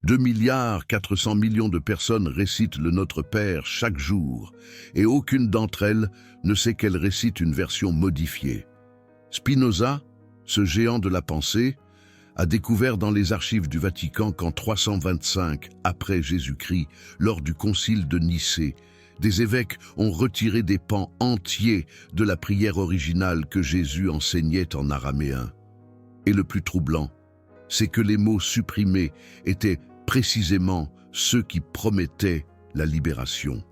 2,4 milliards de personnes récitent le Notre Père chaque jour, et aucune d'entre elles ne sait qu'elle récite une version modifiée. Spinoza, ce géant de la pensée, a découvert dans les archives du Vatican qu'en 325 après Jésus-Christ, lors du concile de Nicée, des évêques ont retiré des pans entiers de la prière originale que Jésus enseignait en araméen. Et le plus troublant, c'est que les mots supprimés étaient précisément ceux qui promettaient la libération.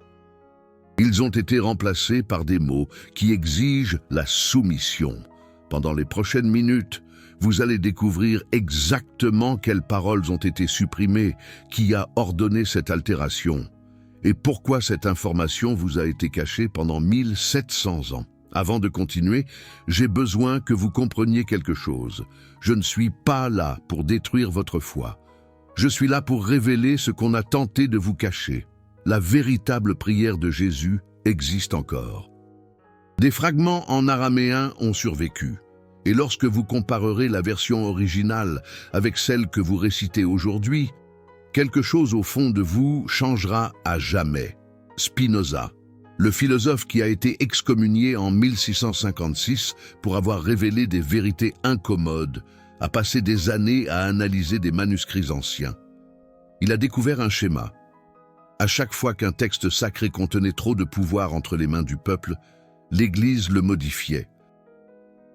Ils ont été remplacés par des mots qui exigent la soumission. Pendant les prochaines minutes, vous allez découvrir exactement quelles paroles ont été supprimées, qui a ordonné cette altération, et pourquoi cette information vous a été cachée pendant 1700 ans. Avant de continuer, j'ai besoin que vous compreniez quelque chose. Je ne suis pas là pour détruire votre foi. Je suis là pour révéler ce qu'on a tenté de vous cacher. La véritable prière de Jésus existe encore. Des fragments en araméen ont survécu. Et lorsque vous comparerez la version originale avec celle que vous récitez aujourd'hui, quelque chose au fond de vous changera à jamais. Spinoza, le philosophe qui a été excommunié en 1656 pour avoir révélé des vérités incommodes, a passé des années à analyser des manuscrits anciens. Il a découvert un schéma. À chaque fois qu'un texte sacré contenait trop de pouvoir entre les mains du peuple, l'Église le modifiait.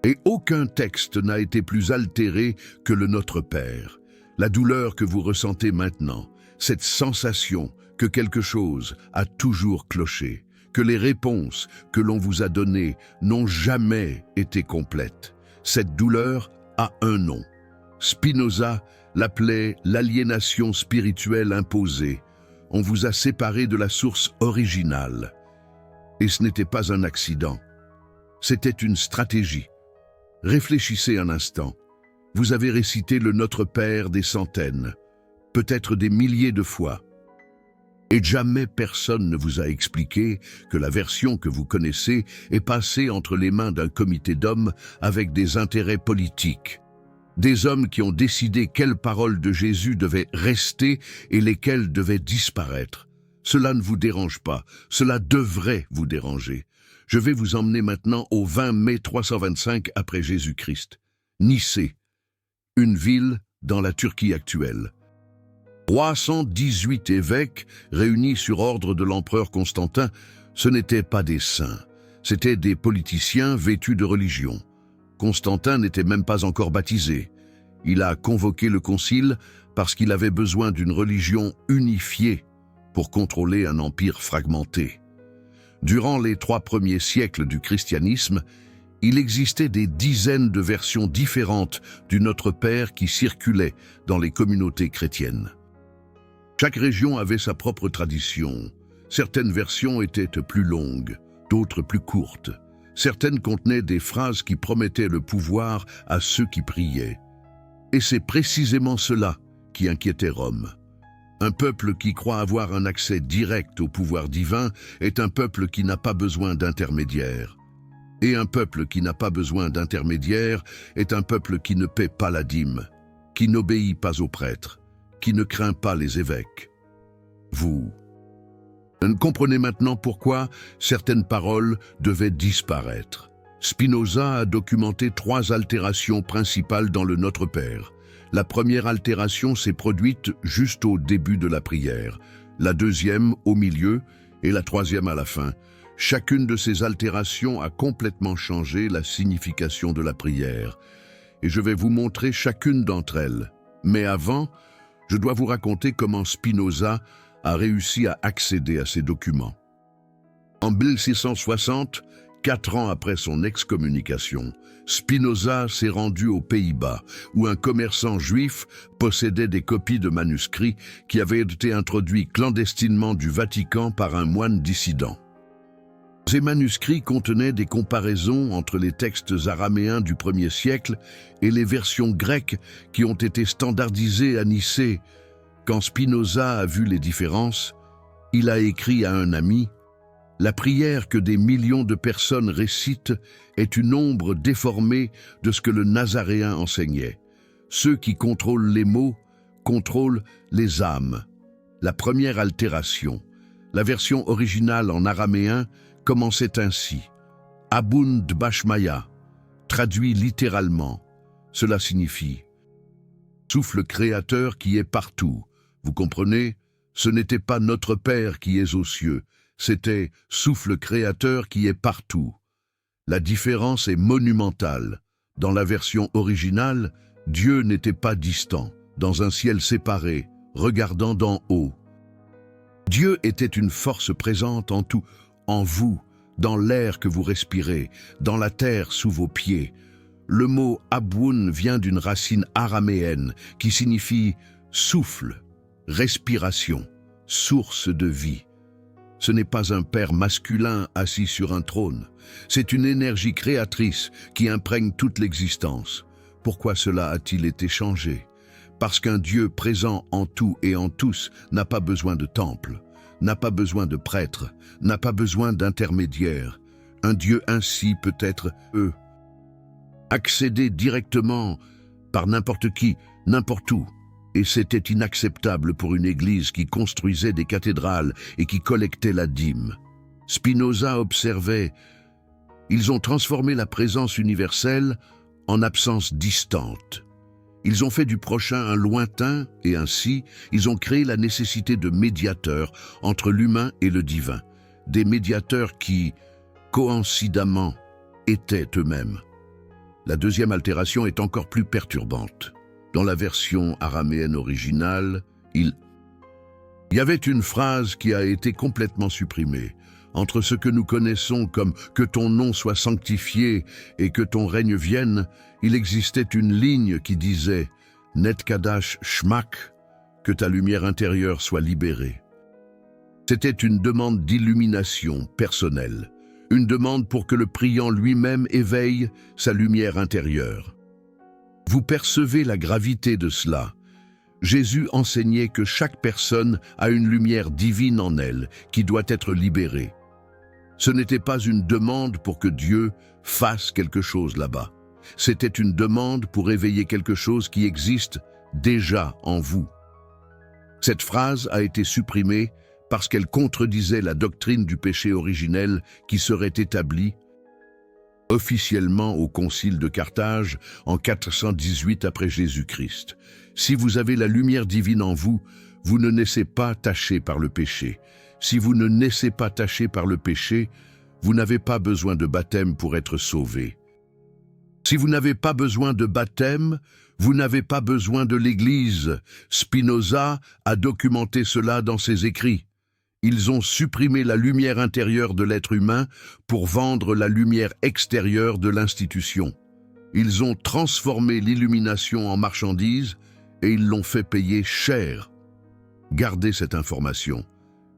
Et aucun texte n'a été plus altéré que le Notre Père. La douleur que vous ressentez maintenant, cette sensation que quelque chose a toujours cloché, que les réponses que l'on vous a données n'ont jamais été complètes. Cette douleur a un nom. Spinoza l'appelait l'aliénation spirituelle imposée. On vous a séparé de la source originale. Et ce n'était pas un accident. C'était une stratégie. Réfléchissez un instant. Vous avez récité le Notre Père des centaines, peut-être des milliers de fois. Et jamais personne ne vous a expliqué que la version que vous connaissez est passée entre les mains d'un comité d'hommes avec des intérêts politiques. Des hommes qui ont décidé quelles paroles de Jésus devaient rester et lesquelles devaient disparaître. Cela ne vous dérange pas, cela devrait vous déranger. Je vais vous emmener maintenant au 20 mai 325 après Jésus-Christ. Nicée, une ville dans la Turquie actuelle. 318 évêques réunis sur ordre de l'empereur Constantin, ce n'étaient pas des saints, c'étaient des politiciens vêtus de religion. Constantin n'était même pas encore baptisé. Il a convoqué le concile parce qu'il avait besoin d'une religion unifiée pour contrôler un empire fragmenté. Durant les 3 premiers siècles du christianisme, il existait des dizaines de versions différentes du Notre Père qui circulaient dans les communautés chrétiennes. Chaque région avait sa propre tradition. Certaines versions étaient plus longues, d'autres plus courtes. Certaines contenaient des phrases qui promettaient le pouvoir à ceux qui priaient. Et c'est précisément cela qui inquiétait Rome. Un peuple qui croit avoir un accès direct au pouvoir divin est un peuple qui n'a pas besoin d'intermédiaire. Et un peuple qui n'a pas besoin d'intermédiaire est un peuple qui ne paie pas la dîme, qui n'obéit pas aux prêtres, qui ne craint pas les évêques. Vous comprenez maintenant pourquoi certaines paroles devaient disparaître. Spinoza a documenté 3 altérations principales dans le Notre Père. La première altération s'est produite juste au début de la prière, la deuxième au milieu et la troisième à la fin. Chacune de ces altérations a complètement changé la signification de la prière. Et je vais vous montrer chacune d'entre elles. Mais avant, je dois vous raconter comment Spinoza a réussi à accéder à ces documents. En 1660, 4 ans après son excommunication, Spinoza s'est rendu aux Pays-Bas, où un commerçant juif possédait des copies de manuscrits qui avaient été introduits clandestinement du Vatican par un moine dissident. Ces manuscrits contenaient des comparaisons entre les textes araméens du 1er siècle et les versions grecques qui ont été standardisées à Nicée. Quand Spinoza a vu les différences, il a écrit à un ami: « La prière que des millions de personnes récitent est une ombre déformée de ce que le Nazaréen enseignait. Ceux qui contrôlent les mots contrôle les âmes. La première altération, la version originale en araméen, commençait ainsi. Abun Dbashmaya, traduit littéralement. Cela signifie souffle créateur qui est partout. Vous comprenez? Ce n'était pas notre Père qui est aux cieux, c'était souffle créateur qui est partout. La différence est monumentale. Dans la version originale, Dieu n'était pas distant, dans un ciel séparé, regardant d'en haut. Dieu était une force présente en tout, en vous, dans l'air que vous respirez, dans la terre sous vos pieds. Le mot « abun » vient d'une racine araméenne qui signifie « souffle », « respiration »,« source de vie ». Ce n'est pas un père masculin assis sur un trône, c'est une énergie créatrice qui imprègne toute l'existence. Pourquoi cela a-t-il été changé? Parce qu'un Dieu présent en tout et en tous n'a pas besoin de temple, n'a pas besoin de prêtre, n'a pas besoin d'intermédiaire. Un Dieu ainsi peut être accédé directement par n'importe qui, n'importe où. Et c'était inacceptable pour une église qui construisait des cathédrales et qui collectait la dîme. Spinoza observait « Ils ont transformé la présence universelle en absence distante. Ils ont fait du prochain un lointain et ainsi, ils ont créé la nécessité de médiateurs entre l'humain et le divin, des médiateurs qui, coïncidemment, étaient eux-mêmes. » La deuxième altération est encore plus perturbante. Dans la version araméenne originale, il y avait une phrase qui a été complètement supprimée. Entre ce que nous connaissons comme « que ton nom soit sanctifié et que ton règne vienne », il existait une ligne qui disait « Netkadash Shmak », que ta lumière intérieure soit libérée. C'était une demande d'illumination personnelle, une demande pour que le priant lui-même éveille sa lumière intérieure. Vous percevez la gravité de cela. Jésus enseignait que chaque personne a une lumière divine en elle qui doit être libérée. Ce n'était pas une demande pour que Dieu fasse quelque chose là-bas. C'était une demande pour éveiller quelque chose qui existe déjà en vous. Cette phrase a été supprimée parce qu'elle contredisait la doctrine du péché originel qui serait établie officiellement au Concile de Carthage en 418 après Jésus-Christ. Si vous avez la lumière divine en vous, vous ne naissez pas taché par le péché. Si vous ne naissez pas taché par le péché, vous n'avez pas besoin de baptême pour être sauvé. Si vous n'avez pas besoin de baptême, vous n'avez pas besoin de l'Église. Spinoza a documenté cela dans ses écrits. Ils ont supprimé la lumière intérieure de l'être humain pour vendre la lumière extérieure de l'institution. Ils ont transformé l'illumination en marchandise et ils l'ont fait payer cher. Gardez cette information,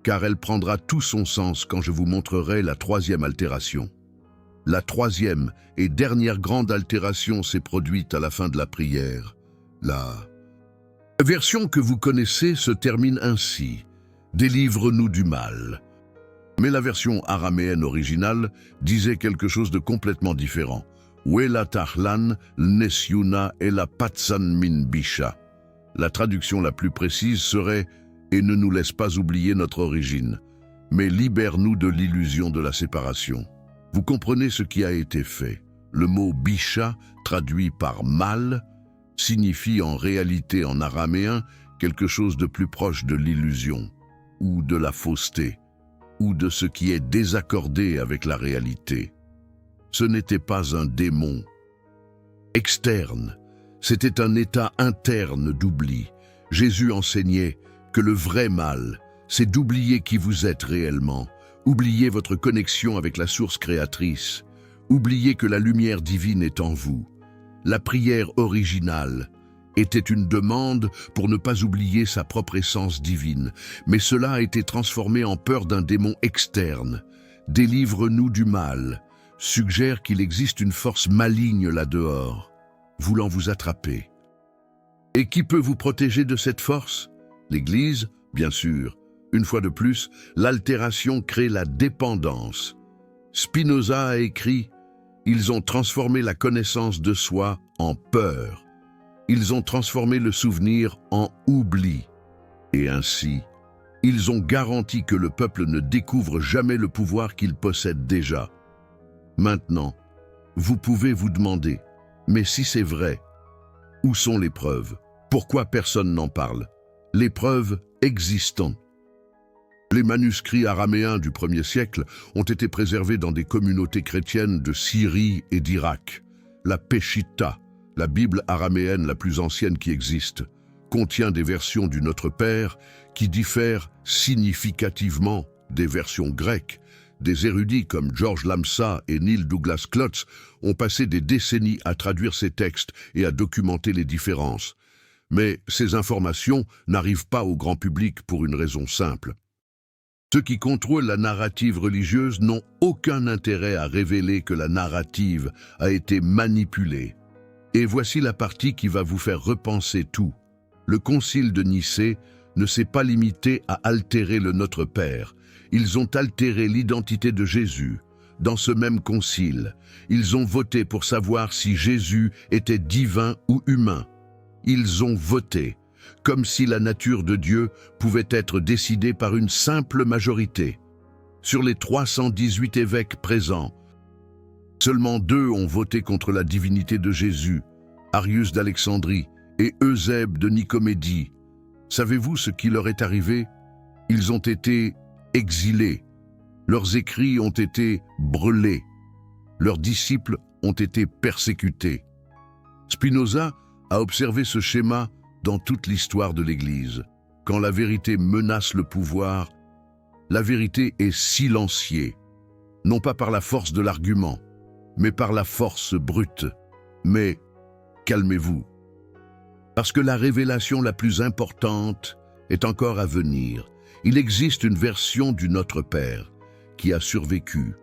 car elle prendra tout son sens quand je vous montrerai la troisième altération. La troisième et dernière grande altération s'est produite à la fin de la prière. La version que vous connaissez se termine ainsi. Délivre-nous du mal. Mais la version araméenne originale disait quelque chose de complètement différent. Wela tahlan nesyuna ela patsan min bisha. La traduction la plus précise serait « Et ne nous laisse pas oublier notre origine, mais libère-nous de l'illusion de la séparation ». Vous comprenez ce qui a été fait. Le mot « bisha », traduit par « mal », signifie en réalité en araméen quelque chose de plus proche de l'illusion, ou de la fausseté, ou de ce qui est désaccordé avec la réalité. Ce n'était pas un démon externe, c'était un état interne d'oubli. Jésus enseignait que le vrai mal, c'est d'oublier qui vous êtes réellement, oublier votre connexion avec la source créatrice, oublier que la lumière divine est en vous. La prière originale était une demande pour ne pas oublier sa propre essence divine, mais cela a été transformé en peur d'un démon externe. Délivre-nous du mal, suggère qu'il existe une force maligne là-dehors, voulant vous attraper. Et qui peut vous protéger de cette force? L'Église, bien sûr. Une fois de plus, l'altération crée la dépendance. Spinoza a écrit « Ils ont transformé la connaissance de soi en peur. Ils ont transformé le souvenir en oubli. Et ainsi, ils ont garanti que le peuple ne découvre jamais le pouvoir qu'il possède déjà. Maintenant, vous pouvez vous demander, mais si c'est vrai, où sont les preuves? Pourquoi personne n'en parle? Les preuves existent. Les manuscrits araméens du 1er siècle ont été préservés dans des communautés chrétiennes de Syrie et d'Irak. La Peshitta, la Bible araméenne la plus ancienne qui existe, contient des versions du Notre Père qui diffèrent significativement des versions grecques. Des érudits comme George Lamsa et Neil Douglas Klotz ont passé des décennies à traduire ces textes et à documenter les différences. Mais ces informations n'arrivent pas au grand public pour une raison simple. Ceux qui contrôlent la narrative religieuse n'ont aucun intérêt à révéler que la narrative a été manipulée. Et voici la partie qui va vous faire repenser tout. Le concile de Nicée ne s'est pas limité à altérer le Notre Père. Ils ont altéré l'identité de Jésus. Dans ce même concile, ils ont voté pour savoir si Jésus était divin ou humain. Ils ont voté, comme si la nature de Dieu pouvait être décidée par une simple majorité. Sur les 318 évêques présents, seulement 2 ont voté contre la divinité de Jésus, Arius d'Alexandrie et Eusèbe de Nicomédie. Savez-vous ce qui leur est arrivé? Ils ont été exilés. Leurs écrits ont été brûlés. Leurs disciples ont été persécutés. Spinoza a observé ce schéma dans toute l'histoire de l'Église. Quand la vérité menace le pouvoir, la vérité est silenciée, non pas par la force de l'argument, mais par la force brute. Mais calmez-vous, parce que la révélation la plus importante est encore à venir. Il existe une version du Notre Père qui a survécu,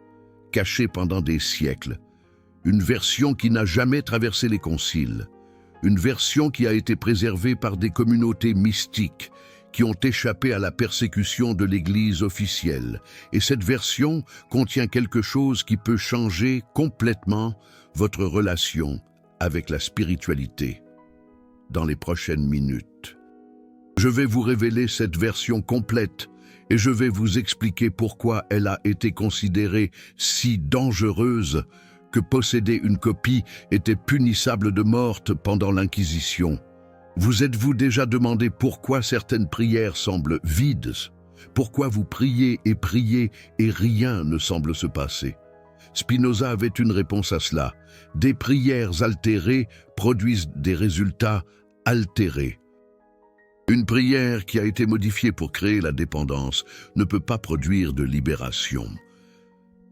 cachée pendant des siècles, une version qui n'a jamais traversé les conciles, une version qui a été préservée par des communautés mystiques qui ont échappé à la persécution de l'Église officielle. Et cette version contient quelque chose qui peut changer complètement votre relation avec la spiritualité. Dans les prochaines minutes, je vais vous révéler cette version complète et je vais vous expliquer pourquoi elle a été considérée si dangereuse que posséder une copie était punissable de mort pendant l'Inquisition. Vous êtes-vous déjà demandé pourquoi certaines prières semblent vides? Pourquoi vous priez et rien ne semble se passer? Spinoza avait une réponse à cela. Des prières altérées produisent des résultats altérés. Une prière qui a été modifiée pour créer la dépendance ne peut pas produire de libération.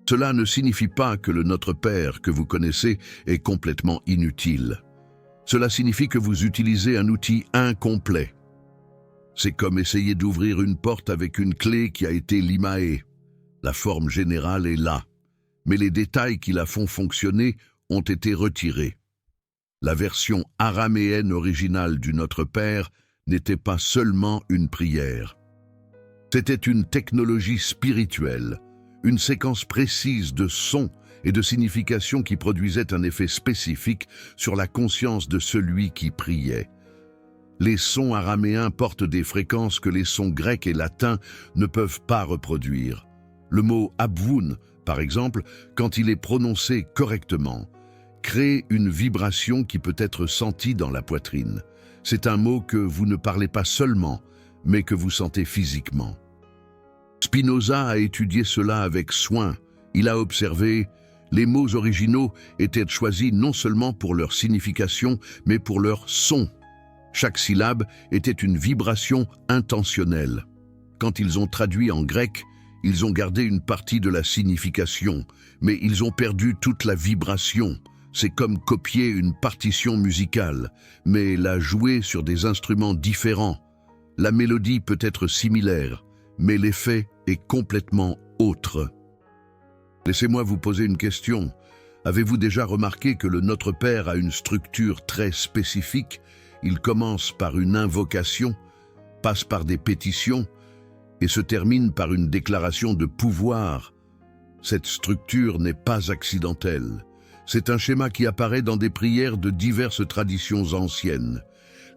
Cela ne signifie pas que le Notre Père que vous connaissez est complètement inutile. Cela signifie que vous utilisez un outil incomplet. C'est comme essayer d'ouvrir une porte avec une clé qui a été limaée. La forme générale est là, mais les détails qui la font fonctionner ont été retirés. La version araméenne originale du Notre Père n'était pas seulement une prière. C'était une technologie spirituelle, une séquence précise de sons et de significations qui produisait un effet spécifique sur la conscience de celui qui priait. Les sons araméens portent des fréquences que les sons grecs et latins ne peuvent pas reproduire. Le mot « abvoun », par exemple, quand il est prononcé correctement, crée une vibration qui peut être sentie dans la poitrine. C'est un mot que vous ne parlez pas seulement, mais que vous sentez physiquement. Spinoza a étudié cela avec soin. Il a observé les mots originaux étaient choisis non seulement pour leur signification, mais pour leur son. Chaque syllabe était une vibration intentionnelle. Quand ils ont traduit en grec, ils ont gardé une partie de la signification, mais ils ont perdu toute la vibration. C'est comme copier une partition musicale, mais la jouer sur des instruments différents. La mélodie peut être similaire, mais l'effet est complètement autre. Laissez-moi vous poser une question. Avez-vous déjà remarqué que le Notre Père a une structure très spécifique? Il commence par une invocation, passe par des pétitions et se termine par une déclaration de pouvoir. Cette structure n'est pas accidentelle. C'est un schéma qui apparaît dans des prières de diverses traditions anciennes.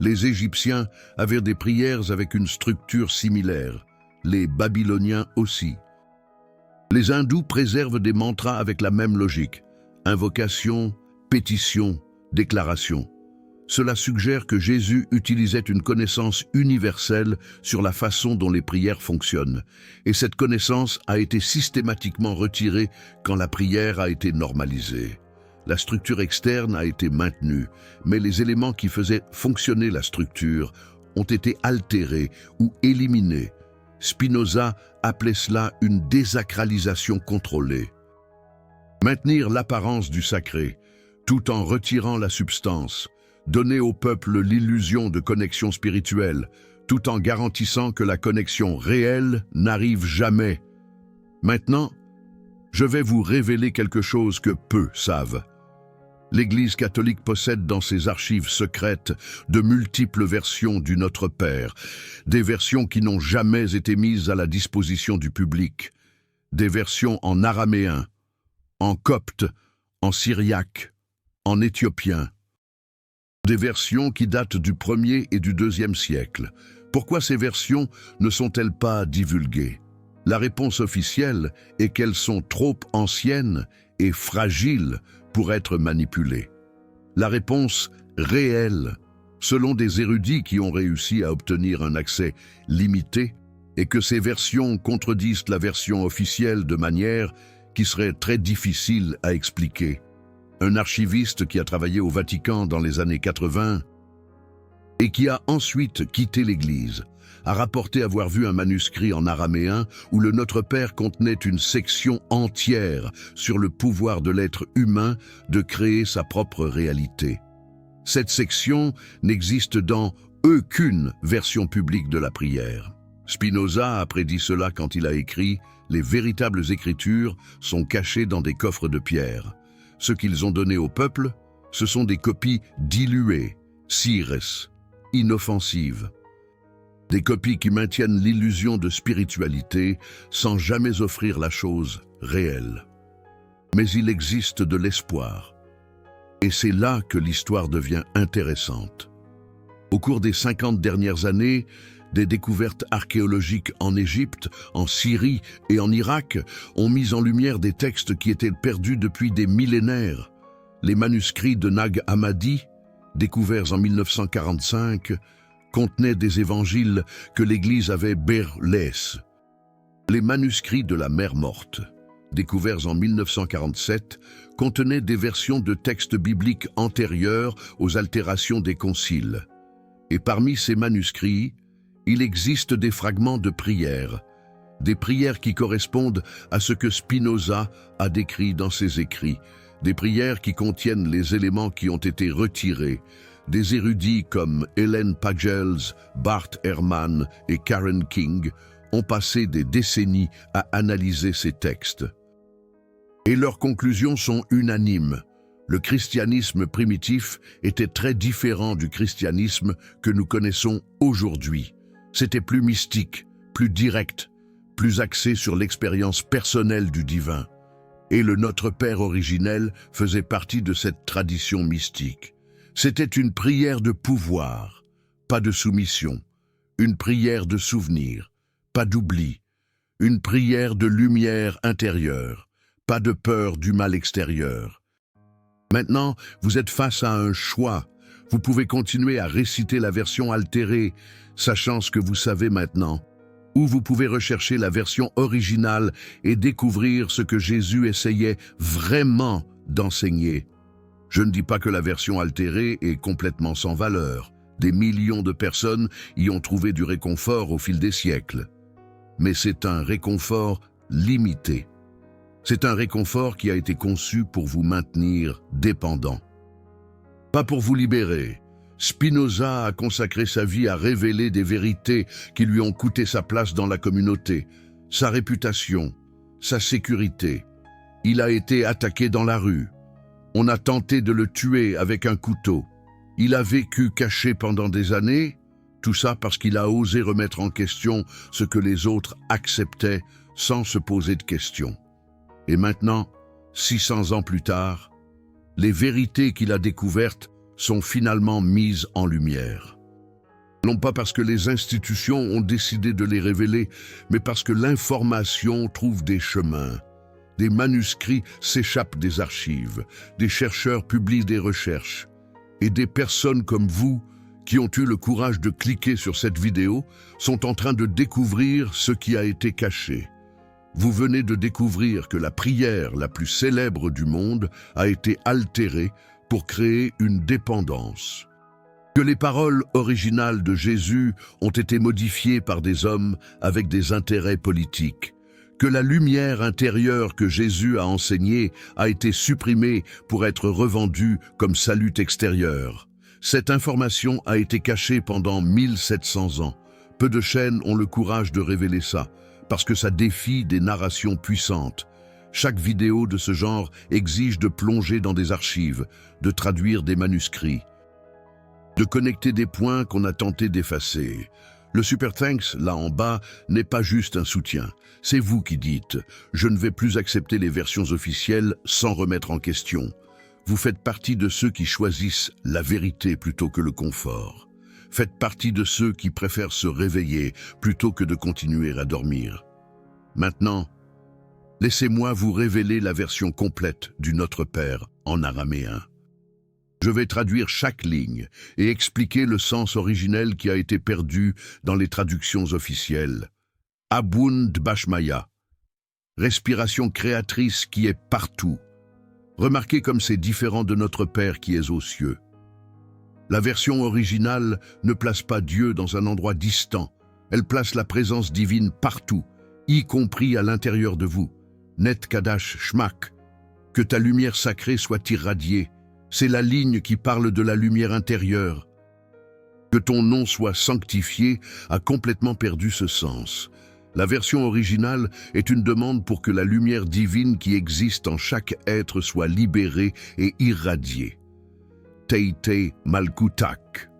Les Égyptiens avaient des prières avec une structure similaire, les Babyloniens aussi. Les hindous préservent des mantras avec la même logique, invocation, pétition, déclaration. Cela suggère que Jésus utilisait une connaissance universelle sur la façon dont les prières fonctionnent, et cette connaissance a été systématiquement retirée quand la prière a été normalisée. La structure externe a été maintenue, mais les éléments qui faisaient fonctionner la structure ont été altérés ou éliminés. Spinoza appelait cela une désacralisation contrôlée. Maintenir l'apparence du sacré, tout en retirant la substance, donner au peuple l'illusion de connexion spirituelle, tout en garantissant que la connexion réelle n'arrive jamais. Maintenant, je vais vous révéler quelque chose que peu savent. L'Église catholique possède dans ses archives secrètes de multiples versions du Notre Père, des versions qui n'ont jamais été mises à la disposition du public, des versions en araméen, en copte, en syriaque, en éthiopien, des versions qui datent du 1er et du 2e siècle. Pourquoi ces versions ne sont-elles pas divulguées? La réponse officielle est qu'elles sont trop anciennes et fragiles pour être manipulées. La réponse réelle, selon des érudits qui ont réussi à obtenir un accès limité, est que ces versions contredisent la version officielle de manière qui serait très difficile à expliquer. Un archiviste qui a travaillé au Vatican dans les années 80 et qui a ensuite quitté l'Église a rapporté avoir vu un manuscrit en araméen où le Notre Père contenait une section entière sur le pouvoir de l'être humain de créer sa propre réalité. Cette section n'existe dans aucune version publique de la prière. Spinoza a prédit cela quand il a écrit « Les véritables écritures sont cachées dans des coffres de pierre. Ce qu'ils ont donné au peuple, ce sont des copies diluées, cires, inoffensives. Des copies qui maintiennent l'illusion de spiritualité sans jamais offrir la chose réelle. Mais il existe de l'espoir. Et c'est là que l'histoire devient intéressante. Au cours des 50 dernières années, des découvertes archéologiques en Égypte, en Syrie et en Irak ont mis en lumière des textes qui étaient perdus depuis des millénaires. Les manuscrits de Nag Hammadi, découverts en 1945, contenaient des évangiles que l'Église avait berlés. Les manuscrits de la Mer Morte, découverts en 1947, contenaient des versions de textes bibliques antérieures aux altérations des conciles. Et parmi ces manuscrits, il existe des fragments de prières, des prières qui correspondent à ce que Spinoza a décrit dans ses écrits, des prières qui contiennent les éléments qui ont été retirés. Des érudits comme Helen Pagels, Bart Ehrman et Karen King ont passé des décennies à analyser ces textes. Et leurs conclusions sont unanimes. Le christianisme primitif était très différent du christianisme que nous connaissons aujourd'hui. C'était plus mystique, plus direct, plus axé sur l'expérience personnelle du divin. Et le Notre Père originel faisait partie de cette tradition mystique. C'était une prière de pouvoir, pas de soumission, une prière de souvenir, pas d'oubli, une prière de lumière intérieure, pas de peur du mal extérieur. Maintenant, vous êtes face à un choix. Vous pouvez continuer à réciter la version altérée, sachant ce que vous savez maintenant, ou vous pouvez rechercher la version originale et découvrir ce que Jésus essayait vraiment d'enseigner. Je ne dis pas que la version altérée est complètement sans valeur. Des millions de personnes y ont trouvé du réconfort au fil des siècles. Mais c'est un réconfort limité. C'est un réconfort qui a été conçu pour vous maintenir dépendant. Pas pour vous libérer. Spinoza a consacré sa vie à révéler des vérités qui lui ont coûté sa place dans la communauté, sa réputation, sa sécurité. Il a été attaqué dans la rue. On a tenté de le tuer avec un couteau. Il a vécu caché pendant des années, tout ça parce qu'il a osé remettre en question ce que les autres acceptaient sans se poser de questions. Et maintenant, 600 ans plus tard, les vérités qu'il a découvertes sont finalement mises en lumière. Non pas parce que les institutions ont décidé de les révéler, mais parce que l'information trouve des chemins. Des manuscrits s'échappent des archives, des chercheurs publient des recherches, et des personnes comme vous, qui ont eu le courage de cliquer sur cette vidéo, sont en train de découvrir ce qui a été caché. Vous venez de découvrir que la prière la plus célèbre du monde a été altérée pour créer une dépendance. Que les paroles originales de Jésus ont été modifiées par des hommes avec des intérêts politiques. Que la lumière intérieure que Jésus a enseignée a été supprimée pour être revendue comme salut extérieur. Cette information a été cachée pendant 1700 ans. Peu de chaînes ont le courage de révéler ça, parce que ça défie des narrations puissantes. Chaque vidéo de ce genre exige de plonger dans des archives, de traduire des manuscrits, de connecter des points qu'on a tenté d'effacer. Le Super Thanks, là en bas, n'est pas juste un soutien. C'est vous qui dites « Je ne vais plus accepter les versions officielles sans remettre en question ». Vous faites partie de ceux qui choisissent la vérité plutôt que le confort. Faites partie de ceux qui préfèrent se réveiller plutôt que de continuer à dormir. Maintenant, laissez-moi vous révéler la version complète du Notre Père en araméen. Je vais traduire chaque ligne et expliquer le sens originel qui a été perdu dans les traductions officielles. Aboun Dbashmaya, respiration créatrice qui est partout. Remarquez comme c'est différent de notre Père qui est aux cieux. La version originale ne place pas Dieu dans un endroit distant. Elle place la présence divine partout, y compris à l'intérieur de vous. Net Kadash Shmak, que ta lumière sacrée soit irradiée. C'est la ligne qui parle de la lumière intérieure. Que ton nom soit sanctifié a complètement perdu ce sens. La version originale est une demande pour que la lumière divine qui existe en chaque être soit libérée et irradiée. Teite Malkutak.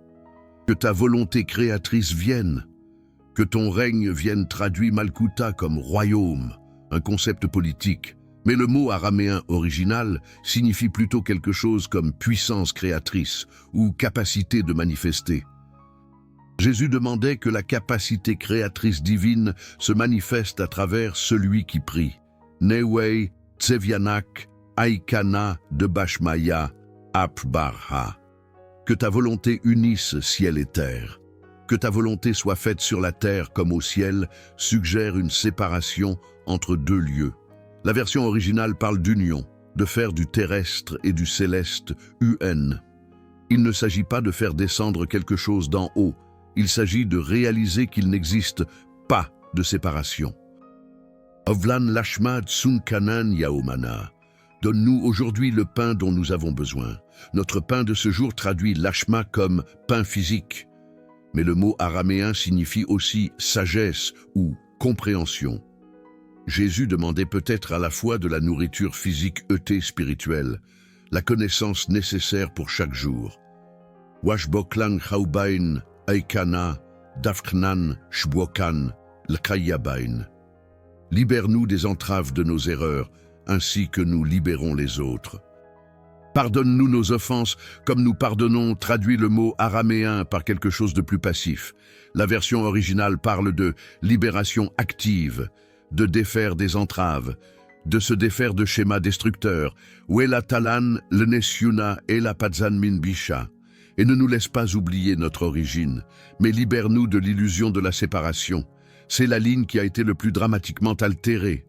Que ta volonté créatrice vienne. Que ton règne vienne traduit Malkuta comme royaume, un concept politique. Mais le mot araméen original signifie plutôt quelque chose comme puissance créatrice ou capacité de manifester. Jésus demandait que la capacité créatrice divine se manifeste à travers celui qui prie. Newei Tsevianak Aikana de Bashmaya Apbarha. Que ta volonté unisse ciel et terre. Que ta volonté soit faite sur la terre comme au ciel suggère une séparation entre deux lieux. La version originale parle d'union, de faire du terrestre et du céleste UN. Il ne s'agit pas de faire descendre quelque chose d'en haut, il s'agit de réaliser qu'il n'existe pas de séparation. Ovlan Lashmad Sunkanan Yaomana. Donne-nous aujourd'hui le pain dont nous avons besoin. Notre pain de ce jour traduit lashma comme pain physique. Mais le mot araméen signifie aussi sagesse ou compréhension. Jésus demandait peut-être à la fois de la nourriture physique spirituelle, la connaissance nécessaire pour chaque jour. Washboklang Chaubain, Aikana, Dafknan, Shbokan, Lkayabain. Libère-nous des entraves de nos erreurs, ainsi que nous libérons les autres. Pardonne-nous nos offenses, comme nous pardonnons, traduit le mot araméen par quelque chose de plus passif. La version originale parle de libération active, de défaire des entraves, de se défaire de schémas destructeurs. Wela talan le nesyuna et la padzan min bisha. Et ne nous laisse pas oublier notre origine, mais libère-nous de l'illusion de la séparation. C'est la ligne qui a été le plus dramatiquement altérée.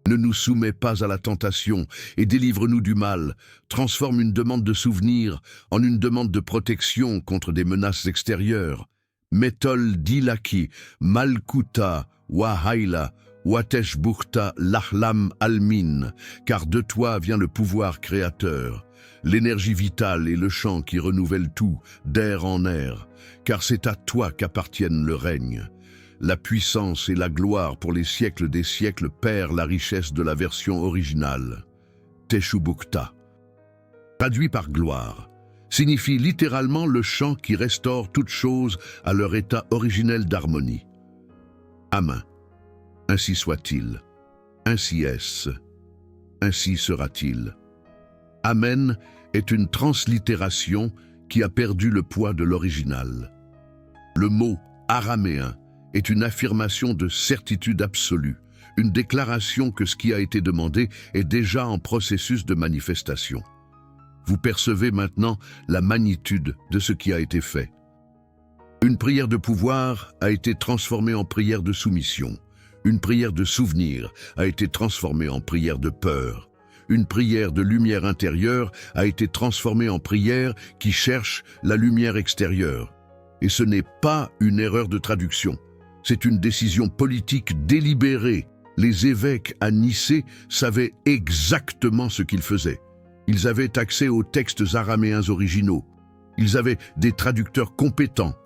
Ne nous soumets pas à la tentation et délivre-nous du mal. Transforme une demande de souvenir en une demande de protection contre des menaces extérieures. Metol dilaki, malkuta, wahaila, wateshbukhta, lahlam almin, car de toi vient le pouvoir créateur, l'énergie vitale et le chant qui renouvelle tout, d'air en air, car c'est à toi qu'appartiennent le règne. La puissance et la gloire pour les siècles des siècles perd la richesse de la version originale. Teshubukta, traduit par gloire, signifie littéralement le chant qui restaure toutes choses à leur état originel d'harmonie. Amen. Ainsi soit-il. Ainsi est-ce. Ainsi sera-t-il. Amen est une translittération qui a perdu le poids de l'original. Le mot araméen est une affirmation de certitude absolue, une déclaration que ce qui a été demandé est déjà en processus de manifestation. Vous percevez maintenant la magnitude de ce qui a été fait. Une prière de pouvoir a été transformée en prière de soumission. Une prière de souvenir a été transformée en prière de peur. Une prière de lumière intérieure a été transformée en prière qui cherche la lumière extérieure. Et ce n'est pas une erreur de traduction. C'est une décision politique délibérée. Les évêques à Nicée savaient exactement ce qu'ils faisaient. Ils avaient accès aux textes araméens originaux. Ils avaient des traducteurs compétents.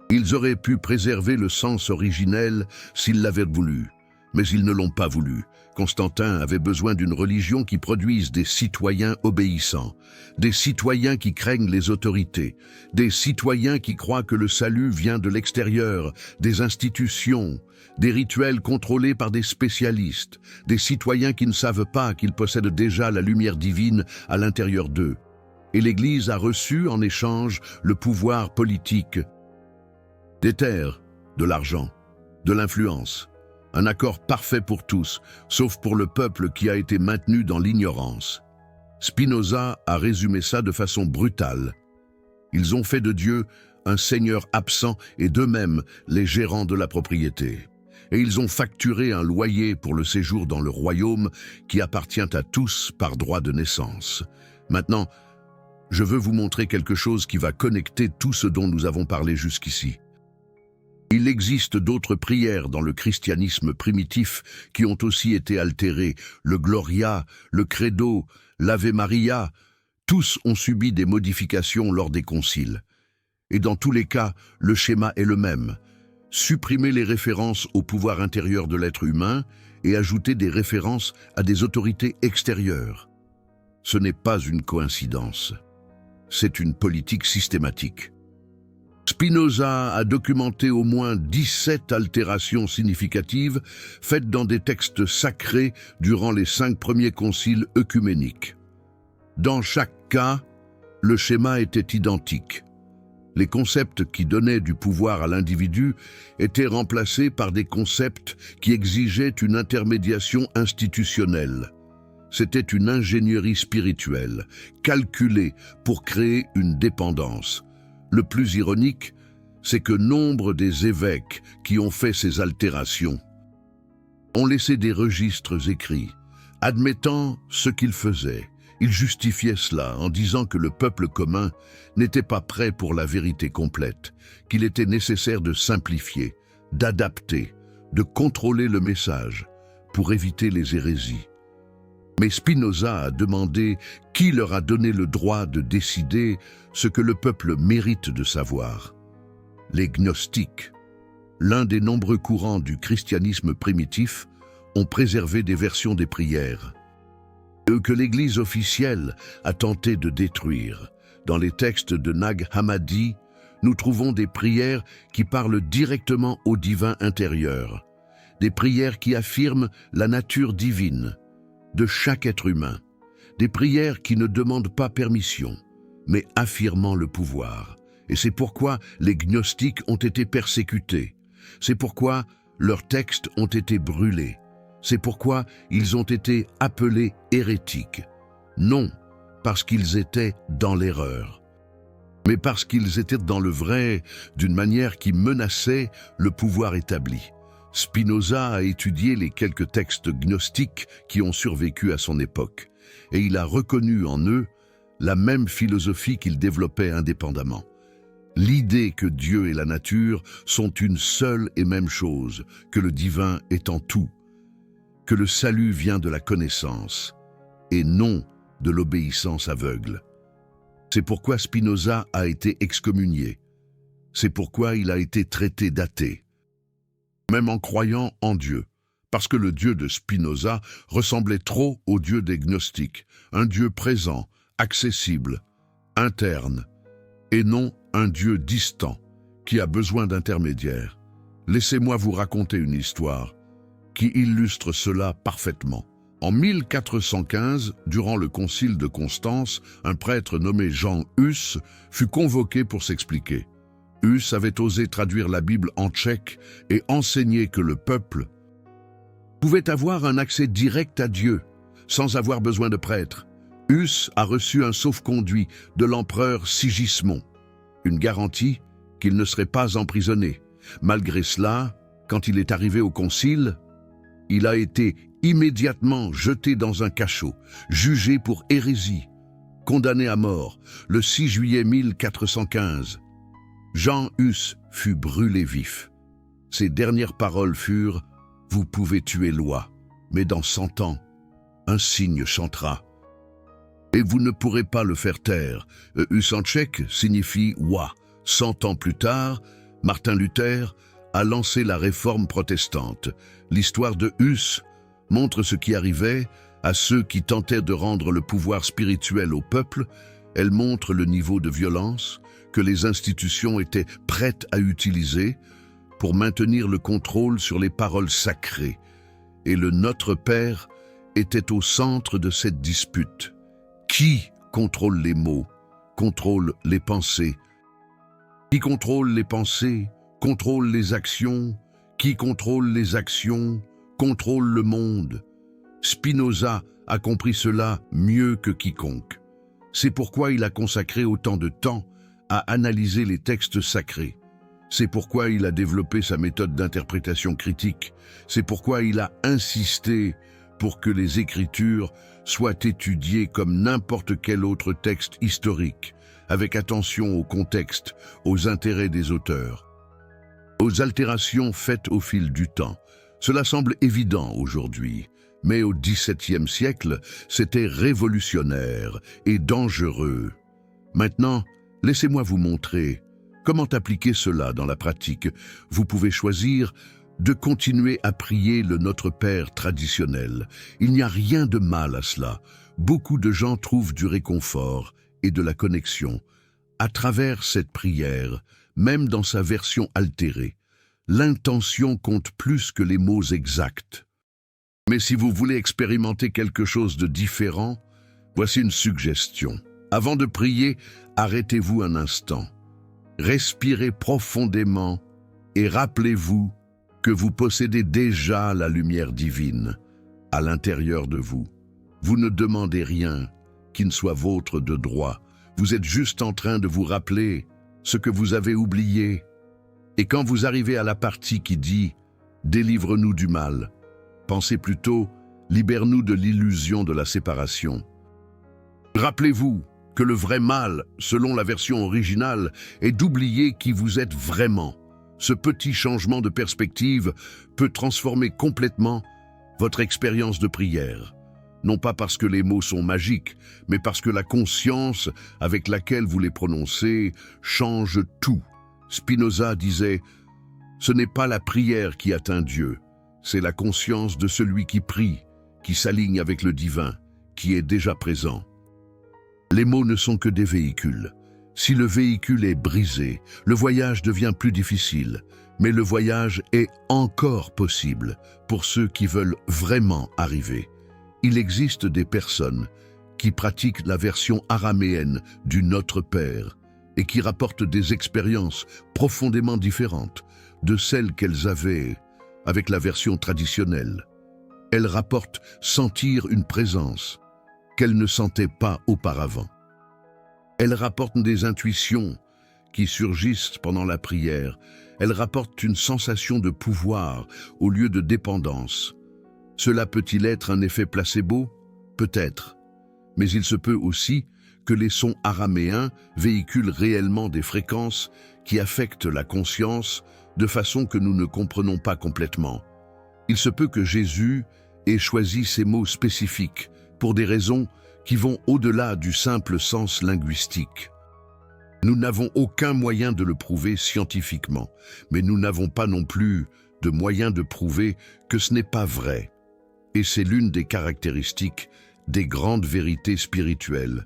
Ils auraient pu préserver le sens originel s'ils l'avaient voulu, mais ils ne l'ont pas voulu. Constantin avait besoin d'une religion qui produise des citoyens obéissants, des citoyens qui craignent les autorités, des citoyens qui croient que le salut vient de l'extérieur, des institutions, des rituels contrôlés par des spécialistes, des citoyens qui ne savent pas qu'ils possèdent déjà la lumière divine à l'intérieur d'eux. Et l'Église a reçu en échange le pouvoir politique, des terres, de l'argent, de l'influence, un accord parfait pour tous, sauf pour le peuple qui a été maintenu dans l'ignorance. Spinoza a résumé ça de façon brutale. Ils ont fait de Dieu un seigneur absent et d'eux-mêmes les gérants de la propriété. Et ils ont facturé un loyer pour le séjour dans le royaume qui appartient à tous par droit de naissance. Maintenant, je veux vous montrer quelque chose qui va connecter tout ce dont nous avons parlé jusqu'ici. Il existe d'autres prières dans le christianisme primitif qui ont aussi été altérées. Le Gloria, le Credo, l'Ave Maria, tous ont subi des modifications lors des conciles. Et dans tous les cas, le schéma est le même. Supprimer les références au pouvoir intérieur de l'être humain et ajouter des références à des autorités extérieures. Ce n'est pas une coïncidence. C'est une politique systématique. Spinoza a documenté au moins 17 altérations significatives faites dans des textes sacrés durant les 5 premiers conciles œcuméniques. Dans chaque cas, le schéma était identique. Les concepts qui donnaient du pouvoir à l'individu étaient remplacés par des concepts qui exigeaient une intermédiation institutionnelle. C'était une ingénierie spirituelle, calculée pour créer une dépendance. Le plus ironique, c'est que nombre des évêques qui ont fait ces altérations ont laissé des registres écrits, admettant ce qu'ils faisaient. Ils justifiaient cela en disant que le peuple commun n'était pas prêt pour la vérité complète, qu'il était nécessaire de simplifier, d'adapter, de contrôler le message pour éviter les hérésies. Mais Spinoza a demandé qui leur a donné le droit de décider ce que le peuple mérite de savoir. Les gnostiques, l'un des nombreux courants du christianisme primitif, ont préservé des versions des prières, que l'Église officielle a tenté de détruire. Dans les textes de Nag Hammadi, nous trouvons des prières qui parlent directement au divin intérieur, des prières qui affirment la nature divine de chaque être humain, des prières qui ne demandent pas permission, mais affirmant le pouvoir. Et c'est pourquoi les gnostiques ont été persécutés. C'est pourquoi leurs textes ont été brûlés. C'est pourquoi ils ont été appelés hérétiques. Non parce qu'ils étaient dans l'erreur, mais parce qu'ils étaient dans le vrai d'une manière qui menaçait le pouvoir établi. Spinoza a étudié les quelques textes gnostiques qui ont survécu à son époque, et il a reconnu en eux la même philosophie qu'il développait indépendamment. L'idée que Dieu et la nature sont une seule et même chose, que le divin est en tout, que le salut vient de la connaissance, et non de l'obéissance aveugle. C'est pourquoi Spinoza a été excommunié. C'est pourquoi il a été traité d'athée, même en croyant en Dieu, parce que le Dieu de Spinoza ressemblait trop au Dieu des gnostiques, un Dieu présent, accessible, interne, et non un Dieu distant qui a besoin d'intermédiaires. Laissez-moi vous raconter une histoire qui illustre cela parfaitement. En 1415, durant le concile de Constance, un prêtre nommé Jean Hus fut convoqué pour s'expliquer. Hus avait osé traduire la Bible en tchèque et enseigner que le peuple pouvait avoir un accès direct à Dieu, sans avoir besoin de prêtre. Hus a reçu un sauf-conduit de l'empereur Sigismond, une garantie qu'il ne serait pas emprisonné. Malgré cela, quand il est arrivé au concile, il a été immédiatement jeté dans un cachot, jugé pour hérésie, condamné à mort le 6 juillet 1415. Jean Hus fut brûlé vif. Ses dernières paroles furent « Vous pouvez tuer loi, mais dans 100 ans, un cygne chantera. Et vous ne pourrez pas le faire taire. » Hus en tchèque signifie « Wa ». 100 ans plus tard, Martin Luther a lancé la réforme protestante. L'histoire de Hus montre ce qui arrivait à ceux qui tentaient de rendre le pouvoir spirituel au peuple. Elle montre le niveau de violence que les institutions étaient prêtes à utiliser pour maintenir le contrôle sur les paroles sacrées. Et le Notre Père était au centre de cette dispute. Qui contrôle les mots, contrôle les pensées? Qui contrôle les pensées, contrôle les actions? Qui contrôle les actions, contrôle le monde? Spinoza a compris cela mieux que quiconque. C'est pourquoi il a consacré autant de temps à analyser les textes sacrés. C'est pourquoi il a développé sa méthode d'interprétation critique. C'est pourquoi il a insisté pour que les Écritures soient étudiées comme n'importe quel autre texte historique, avec attention au contexte, aux intérêts des auteurs, aux altérations faites au fil du temps. Cela semble évident aujourd'hui, mais au XVIIe siècle, c'était révolutionnaire et dangereux. Maintenant, laissez-moi vous montrer comment appliquer cela dans la pratique. Vous pouvez choisir de continuer à prier le Notre Père traditionnel. Il n'y a rien de mal à cela. Beaucoup de gens trouvent du réconfort et de la connexion à travers cette prière, même dans sa version altérée. L'intention compte plus que les mots exacts. Mais si vous voulez expérimenter quelque chose de différent, voici une suggestion. Avant de prier, arrêtez-vous un instant. Respirez profondément et rappelez-vous que vous possédez déjà la lumière divine à l'intérieur de vous. Vous ne demandez rien qui ne soit vôtre de droit. Vous êtes juste en train de vous rappeler ce que vous avez oublié. Et quand vous arrivez à la partie qui dit « Délivre-nous du mal », pensez plutôt « Libère-nous de l'illusion de la séparation ». Rappelez-vous que le vrai mal, selon la version originale, est d'oublier qui vous êtes vraiment. Ce petit changement de perspective peut transformer complètement votre expérience de prière. Non pas parce que les mots sont magiques, mais parce que la conscience avec laquelle vous les prononcez change tout. Spinoza disait « Ce n'est pas la prière qui atteint Dieu, c'est la conscience de celui qui prie, qui s'aligne avec le divin, qui est déjà présent. » Les mots ne sont que des véhicules. Si le véhicule est brisé, le voyage devient plus difficile, mais le voyage est encore possible pour ceux qui veulent vraiment arriver. Il existe des personnes qui pratiquent la version araméenne du Notre Père et qui rapportent des expériences profondément différentes de celles qu'elles avaient avec la version traditionnelle. Elles rapportent sentir une présence qu'elles ne sentaient pas auparavant. Elles rapportent des intuitions qui surgissent pendant la prière. Elles rapportent une sensation de pouvoir au lieu de dépendance. Cela peut-il être un effet placebo? Peut-être. Mais il se peut aussi que les sons araméens véhiculent réellement des fréquences qui affectent la conscience de façon que nous ne comprenons pas complètement. Il se peut que Jésus ait choisi ces mots spécifiques pour des raisons qui vont au-delà du simple sens linguistique. Nous n'avons aucun moyen de le prouver scientifiquement, mais nous n'avons pas non plus de moyen de prouver que ce n'est pas vrai. Et c'est l'une des caractéristiques des grandes vérités spirituelles.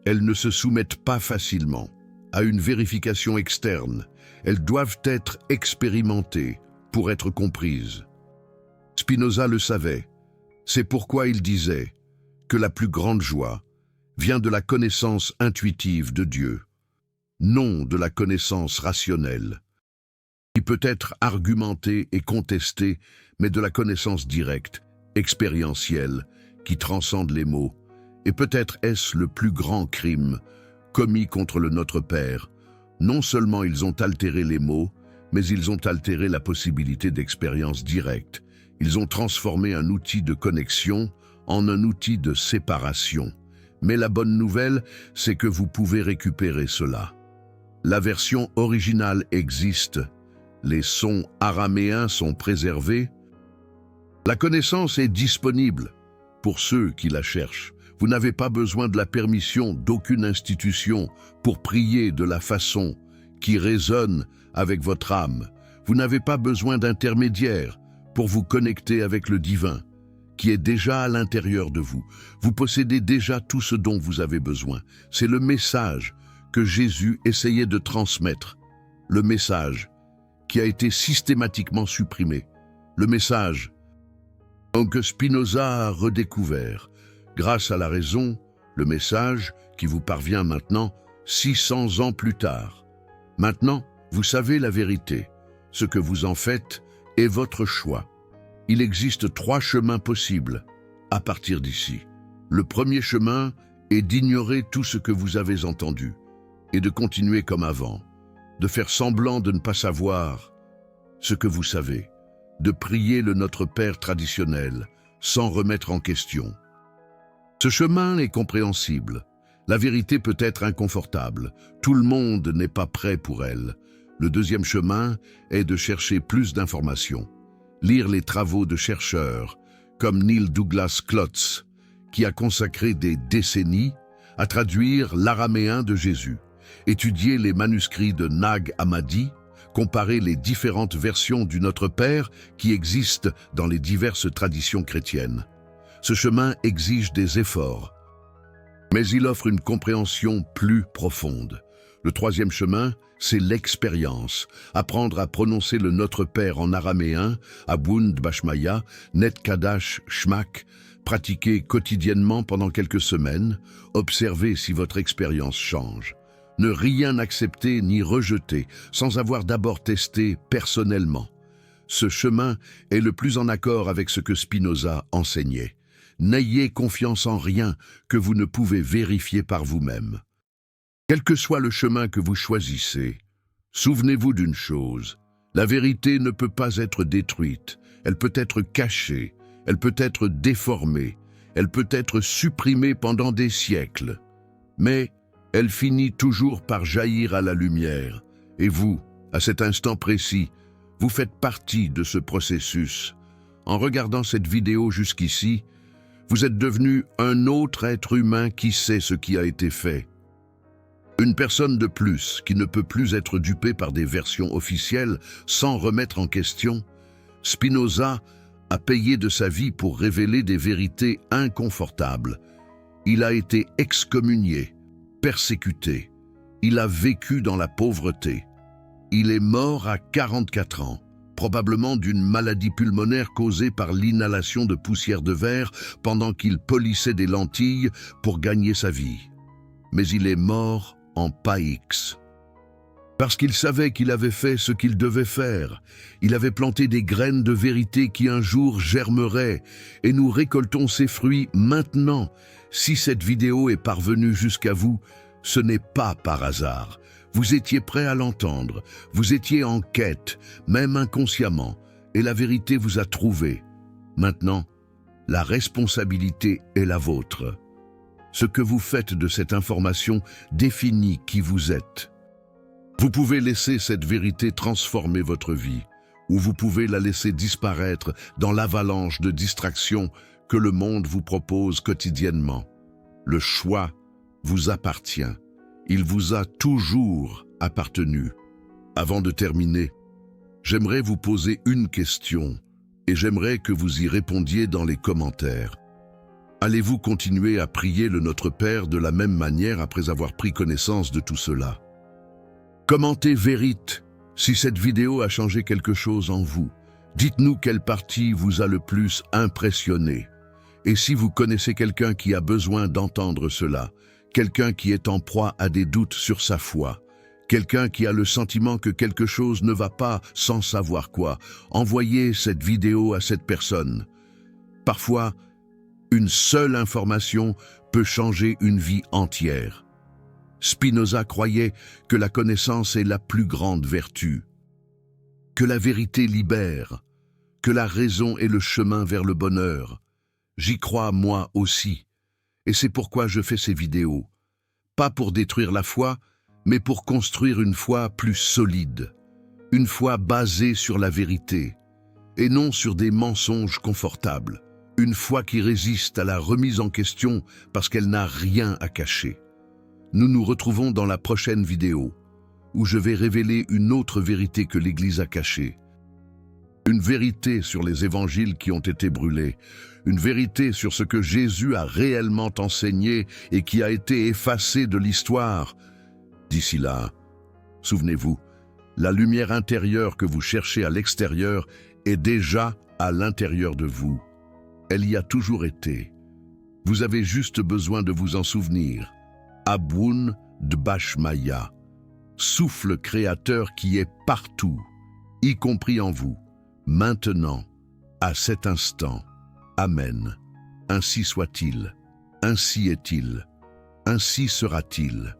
Elles ne se soumettent pas facilement à une vérification externe. Elles doivent être expérimentées pour être comprises. Spinoza le savait. C'est pourquoi il disait que la plus grande joie vient de la connaissance intuitive de Dieu, non de la connaissance rationnelle, qui peut être argumentée et contestée, mais de la connaissance directe, expérientielle, qui transcende les mots. Et peut-être est-ce le plus grand crime commis contre le Notre Père. Non seulement ils ont altéré les mots, mais ils ont altéré la possibilité d'expérience directe. Ils ont transformé un outil de connexion en un outil de séparation. Mais la bonne nouvelle, c'est que vous pouvez récupérer cela. La version originale existe. Les sons araméens sont préservés. La connaissance est disponible pour ceux qui la cherchent. Vous n'avez pas besoin de la permission d'aucune institution pour prier de la façon qui résonne avec votre âme. Vous n'avez pas besoin d'intermédiaire pour vous connecter avec le divin, qui est déjà à l'intérieur de vous. Vous possédez déjà tout ce dont vous avez besoin. C'est le message que Jésus essayait de transmettre. Le message qui a été systématiquement supprimé. Le message que Spinoza a redécouvert. Grâce à la raison, le message qui vous parvient maintenant, 600 ans plus tard. Maintenant, vous savez la vérité. Ce que vous en faites est votre choix. Il existe 3 chemins possibles à partir d'ici. Le premier chemin est d'ignorer tout ce que vous avez entendu et de continuer comme avant, de faire semblant de ne pas savoir ce que vous savez, de prier le Notre Père traditionnel sans remettre en question. Ce chemin est compréhensible. La vérité peut être inconfortable. Tout le monde n'est pas prêt pour elle. Le deuxième chemin est de chercher plus d'informations. Lire les travaux de chercheurs comme Neil Douglas Klotz, qui a consacré des décennies à traduire l'araméen de Jésus. Étudier les manuscrits de Nag Hammadi, comparer les différentes versions du Notre Père qui existent dans les diverses traditions chrétiennes. Ce chemin exige des efforts, mais il offre une compréhension plus profonde. Le troisième chemin, c'est l'expérience. Apprendre à prononcer le Notre Père en araméen, Abund Bashmaya, Net Kadash Shmak, pratiquer quotidiennement pendant quelques semaines, observer si votre expérience change. Ne rien accepter ni rejeter sans avoir d'abord testé personnellement. Ce chemin est le plus en accord avec ce que Spinoza enseignait. N'ayez confiance en rien que vous ne pouvez vérifier par vous-même. Quel que soit le chemin que vous choisissez, souvenez-vous d'une chose, la vérité ne peut pas être détruite, elle peut être cachée, elle peut être déformée, elle peut être supprimée pendant des siècles, mais elle finit toujours par jaillir à la lumière, et vous, à cet instant précis, vous faites partie de ce processus. En regardant cette vidéo jusqu'ici, vous êtes devenu un autre être humain qui sait ce qui a été fait. Une personne de plus qui ne peut plus être dupée par des versions officielles sans remettre en question. Spinoza a payé de sa vie pour révéler des vérités inconfortables. Il a été excommunié, persécuté. Il a vécu dans la pauvreté. Il est mort à 44 ans. Probablement d'une maladie pulmonaire causée par l'inhalation de poussière de verre pendant qu'il polissait des lentilles pour gagner sa vie. Mais il est mort en paix. Parce qu'il savait qu'il avait fait ce qu'il devait faire. Il avait planté des graines de vérité qui un jour germeraient, et nous récoltons ces fruits maintenant. Si cette vidéo est parvenue jusqu'à vous, ce n'est pas par hasard. Vous étiez prêt à l'entendre, vous étiez en quête, même inconsciemment, et la vérité vous a trouvé. Maintenant, la responsabilité est la vôtre. Ce que vous faites de cette information définit qui vous êtes. Vous pouvez laisser cette vérité transformer votre vie, ou vous pouvez la laisser disparaître dans l'avalanche de distractions que le monde vous propose quotidiennement. Le choix vous appartient. Il vous a toujours appartenu. Avant de terminer, j'aimerais vous poser une question et j'aimerais que vous y répondiez dans les commentaires. Allez-vous continuer à prier le Notre Père de la même manière après avoir pris connaissance de tout cela? Commentez vérite si cette vidéo a changé quelque chose en vous. Dites-nous quelle partie vous a le plus impressionné. Et si vous connaissez quelqu'un qui a besoin d'entendre cela, quelqu'un qui est en proie à des doutes sur sa foi, quelqu'un qui a le sentiment que quelque chose ne va pas sans savoir quoi, envoyez cette vidéo à cette personne. Parfois, une seule information peut changer une vie entière. Spinoza croyait que la connaissance est la plus grande vertu, que la vérité libère, que la raison est le chemin vers le bonheur. J'y crois moi aussi, et c'est pourquoi je fais ces vidéos. Pas pour détruire la foi, mais pour construire une foi plus solide, une foi basée sur la vérité, et non sur des mensonges confortables, une foi qui résiste à la remise en question parce qu'elle n'a rien à cacher. Nous nous retrouvons dans la prochaine vidéo, où je vais révéler une autre vérité que l'Église a cachée. Une vérité sur les évangiles qui ont été brûlés, une vérité sur ce que Jésus a réellement enseigné et qui a été effacé de l'histoire. D'ici là, souvenez-vous, la lumière intérieure que vous cherchez à l'extérieur est déjà à l'intérieur de vous. Elle y a toujours été. Vous avez juste besoin de vous en souvenir. Aboun Dbashmaya, souffle créateur qui est partout, y compris en vous, maintenant, à cet instant. Amen. Ainsi soit-il, ainsi est-il, ainsi sera-t-il.